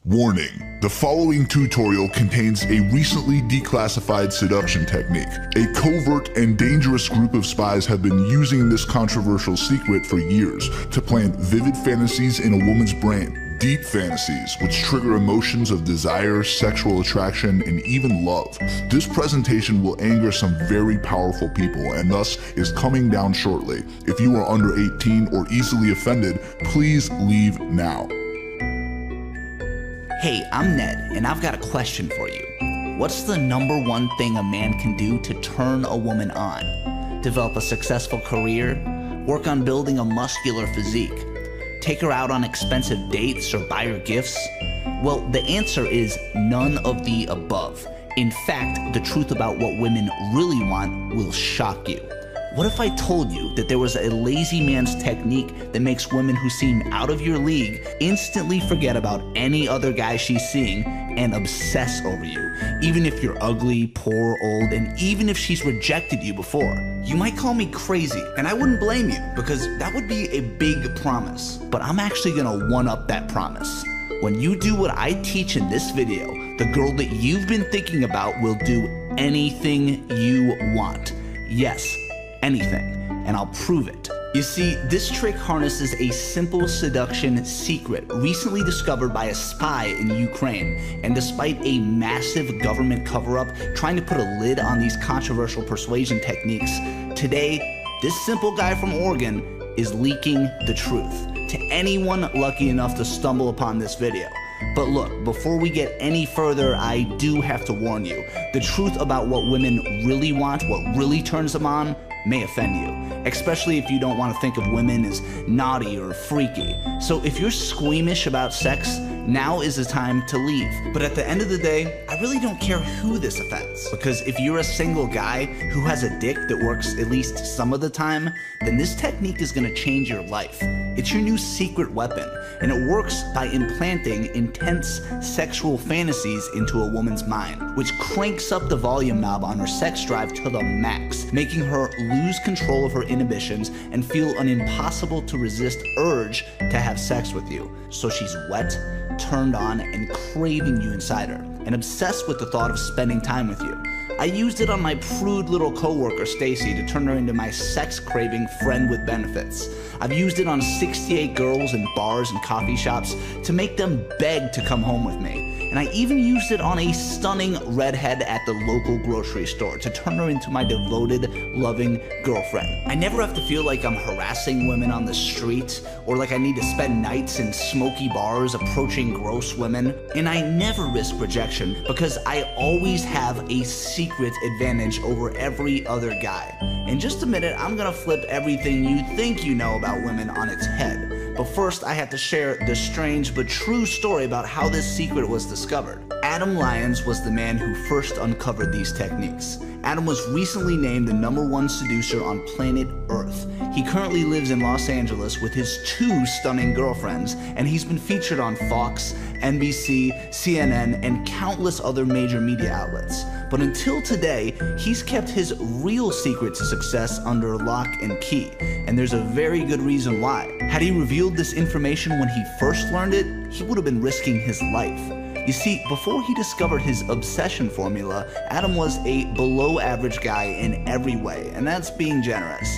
Warning: the following tutorial contains a recently declassified seduction technique. A covert and dangerous group of spies have been using this controversial secret for years to plant vivid fantasies in a woman's brain. Deep fantasies which trigger emotions of desire, sexual attraction, and even love. This presentation will anger some very powerful people and thus is coming down shortly. If you are under 18 or easily offended, please leave now. Hey, I'm Ned, and I've got a question for you. What's the #1 thing a man can do to turn a woman on? Develop a successful career? Work on building a muscular physique? Take her out on expensive dates or buy her gifts? Well, the answer is none of the above. In fact, the truth about what women really want will shock you. What if I told you that there was a lazy man's technique that makes women who seem out of your league instantly forget about any other guy she's seeing and obsess over you, even if you're ugly, poor, old, and even if she's rejected you before? You might call me crazy, and I wouldn't blame you because that would be a big promise. But I'm actually gonna one-up that promise. When you do what I teach in this video, the girl that you've been thinking about will do anything you want. Yes, anything, and I'll prove it. You see, this trick harnesses a simple seduction secret recently discovered by a spy in Ukraine, and despite a massive government cover-up trying to put a lid on these controversial persuasion techniques, today, this simple guy from Oregon is leaking the truth to anyone lucky enough to stumble upon this video. But look, before we get any further, I do have to warn you. The truth about what women really want, what really turns them on, may offend you, especially if you don't want to think of women as naughty or freaky. So if you're squeamish about sex, now is the time to leave. But at the end of the day, I really don't care who this offends, because if you're a single guy who has a dick that works at least some of the time, then this technique is gonna change your life. It's your new secret weapon, and it works by implanting intense sexual fantasies into a woman's mind, which cranks up the volume knob on her sex drive to the max, making her lose control of her inhibitions and feel an impossible to resist urge to have sex with you. So she's wet, turned on, and craving you inside her, and obsessed with the thought of spending time with you. I used it on my prude little coworker Stacy to turn her into my sex-craving friend with benefits. I've used it on 68 girls in bars and coffee shops to make them beg to come home with me. And I even used it on a stunning redhead at the local grocery store to turn her into my devoted, loving girlfriend. I never have to feel like I'm harassing women on the street or like I need to spend nights in smoky bars approaching gross women. And I never risk rejection because I always have a secret advantage over every other guy. In just a minute, I'm gonna flip everything you think you know about women on its head. But first, I have to share the strange but true story about how this secret was discovered. Adam Lyons was the man who first uncovered these techniques. Adam was recently named the #1 seducer on planet Earth. He currently lives in Los Angeles with his 2 stunning girlfriends, and he's been featured on Fox, NBC, CNN, and countless other major media outlets. But until today, he's kept his real secret to success under lock and key, and there's a very good reason why. Had he revealed this information when he first learned it, he would have been risking his life. You see, before he discovered his obsession formula, Adam was a below-average guy in every way, and that's being generous.